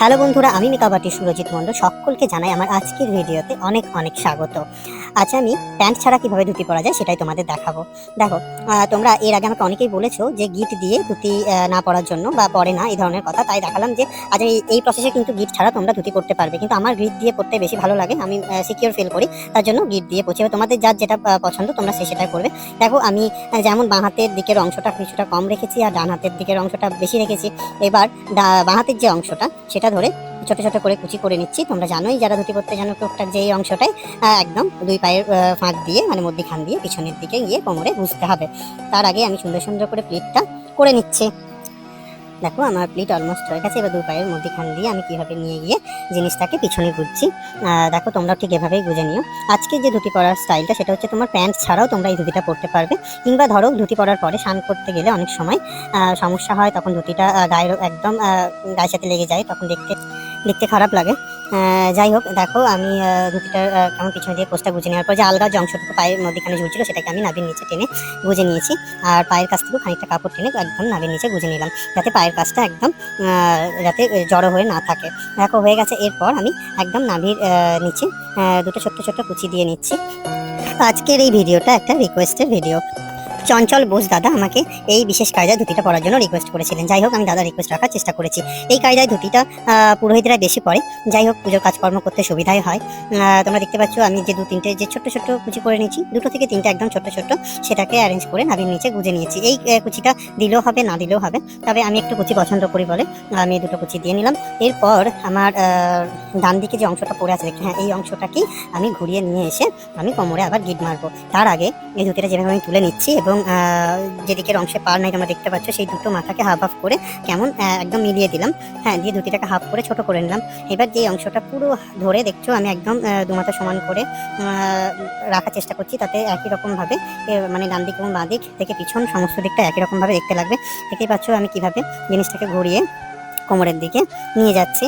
Hello বন্ধুরা, আমি makeup artist Surajit মণ্ডল। সকলকে জানাই আমার আজকের ভিডিওতে অনেক অনেক স্বাগত। আজ আমি প্যান্ট ছাড়া কিভাবে ধুতি পরা যায় সেটাই তোমাদের দেখাবো। দেখো, তোমরা এর আগে আমাকে অনেকেই বলেছো যে গিট দিয়ে ধুতি না পরার জন্য বা পরে না এই ধরনের কথা, তাই দেখালাম যে আজ এই প্রসেসে কিন্তু গিট ছাড়া তোমরা ধুতি পরতে পারবে। কিন্তু আমার গিট দিয়ে পরতে বেশি ভালো লাগে, আমি সিকিউর ফিল করি, তার জন্য গিট দিয়ে পরছি। তোমাদের যার যেটা পছন্দ তোমরা সেটাই করবে। দেখো, আমি যেমন বাঁ হাতের দিকের অংশটা কিছুটা কম রেখেছি আর ডান হাতের দিকের অংশটা বেশি রেখেছি। এবার বাঁ হাতের যে অংশটা সেটা ধরে ছোট ছোট করে কুচি করে নিচ্ছি। তোমরা জানোই, যারা ধুতি পরতে জানো, টুকটাক যে এই অংশটাই একদম দুই পায়ের ফাঁক দিয়ে, মানে মধ্যিখান দিয়ে পিছনের দিকে গিয়ে কোমরে গুঁজতে হবে। তার আগে আমি সুন্দর সুন্দর করে প্লিটটা করে নিচ্ছি। দেখো, আমার প্লিট অলমোস্ট হয়ে গেছে। এবার দুই পায়ের মধ্যিখান দিয়ে আমি কিভাবে নিয়ে গিয়ে জিনিসটাকে পিছনে গুঁজছি। দেখো, তোমরাও ঠিক এভাবেই গুঁজে নিও। আজকে যে ধুতি পরার স্টাইলটা সেটা হচ্ছে তোমার প্যান্ট ছাড়াও তোমরা এই ধুতিটা পরতে পারবে। কিংবা ধরো ধুতি পরার পরে স্নান করতে গেলে অনেক সময় সমস্যা হয়, তখন ধুতিটা গায়ের একদম গায়ের সাথে লেগে যায়, তখন দেখতে দেখতে খারাপ লাগে। যাই হোক, দেখো আমি ধুতিটার কেমন পিছনে দিয়ে কোচটা গুঁজে নেওয়ার পর যে আলগা যে অংশটুকু পায়ের মধ্যখানে ঝুলছিল সেটাকে আমি নাভির নিচে টেনে গুঁজে নিয়েছি। আর পায়ের কাছ থেকেও খানিকটা কাপড় টেনে একদম নাভির নিচে গুঁজে নিলাম, যাতে পায়ের কাছটা একদম যাতে জড়ো হয়ে না থাকে। দেখো, হয়ে গেছে। এরপর আমি একদম নাভির নিচে দুটো ছোট্ট ছোট্ট কুচি দিয়ে নিচ্ছি। আজকের এই ভিডিওটা একটা রিকোয়েস্টের ভিডিও। চঞ্চল বোস দাদা আমাকে এই বিশেষ কায়দায় ধুতিটা পরার জন্য রিকোয়েস্ট করেছিলেন। যাই হোক, আমি দাদা রিকোয়েস্ট রাখার চেষ্টা করেছি। এই কায়দায় ধুতিটা পুরোহিতরা বেশি পরে। যাই হোক, পুজোর কাজকর্ম করতে সুবিধাই হয়। তোমরা দেখতে পাচ্ছ আমি যে দু তিনটে যে ছোট্ট ছোট্ট কুচি করে নিয়েছি, দুটো থেকে তিনটে একদম ছোট্ট ছোট্ট, সেটাকে অ্যারেঞ্জ করে নাভির নিচে গুঁজে নিয়েছি। এই কুচিটা দিলেও হবে, না দিলেও হবে, তবে আমি একটু কুচি পছন্দ করি বলে আমি দুটো কুচি দিয়ে নিলাম। এরপর আমার ডান দিকে যে অংশটা পড়ে আছে, হ্যাঁ, এই অংশটাকেই আমি ঘুরিয়ে নিয়ে এসে আমি কোমরে আবার গিট মারবো। তার আগে এই ধুতিটা যেভাবে আমি তুলে নিচ্ছি এবং যেদিকের অংশে পার নাই তোমরা দেখতে পাচ্ছ, সেই দুটো মাথাকে হাফ হাফ করে কেমন একদম মিলিয়ে দিলাম। হ্যাঁ, দিয়ে ধুতিটাকে হাফ করে ছোট করে নিলাম। এবার যে অংশটা পুরো ধরে দেখছো আমি একদম দু মাথা সমান করে রাখার চেষ্টা করছি, তাতে একই রকমভাবে মানে ডান দিক এবং বাঁ দিক থেকে পিছন সমস্ত দিকটা একই রকমভাবে দেখতে লাগবে। দেখতেই পাচ্ছ আমি কিভাবে জিনিসটাকে ঘুরিয়ে কোমরের দিকে নিয়ে যাচ্ছি।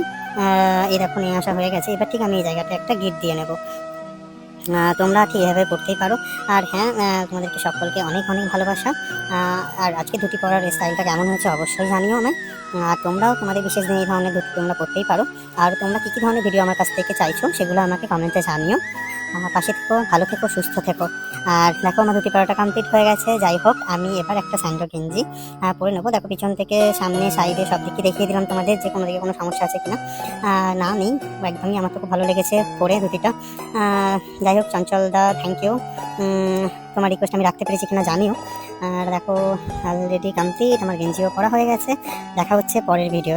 এই দেখো, নিয়ে আসা হয়ে গেছে। এবার ঠিক আমি এই জায়গাটা একটা গিট দিয়ে নেব। তোমরা ঠিক এভাবে করতেই পারো। আর হ্যাঁ, তোমাদেরকে সকলকে অনেক অনেক ভালোবাসা। আর আজকে ধুতি পরার স্টাইলটা কেমন হয়েছে অবশ্যই জানিও আমায়। আর তোমরাও তোমাদের বিশেষ দিন এই ধরনের ধুতি তোমরা করতেই পারো। আর তোমরা কী কী ধরনের ভিডিও আমার কাছ থেকে চাইছো সেগুলো আমাকে কমেন্টে জানিও। পাশে থেকো, ভালো থেকো, সুস্থ থেকো। আর দেখো, আমার ধুতি পরাটা কমপ্লিট হয়ে গেছে। যাই হোক, আমি এবার একটা স্যান্ডো গেঞ্জি পরে নেবো। দেখো, পিছন থেকে সামনে সাইডে সব দিকে দেখিয়ে দিলাম তোমাদের, যে কোনো দিকে কোনো সমস্যা আছে কিনা। না, নেই, একদমই আমার তো খুব ভালো লেগেছে পরে ধুতিটা। যাই হোক, চঞ্চল দা, থ্যাংক ইউ। তোমার রিকোয়েস্ট আমি রাখতে পেরেছি কিনা জানিও। আর দেখো, অলরেডি কমপ্লিট, আমার গেঞ্জিও পরা হয়ে গেছে। দেখা হচ্ছে পরের ভিডিও।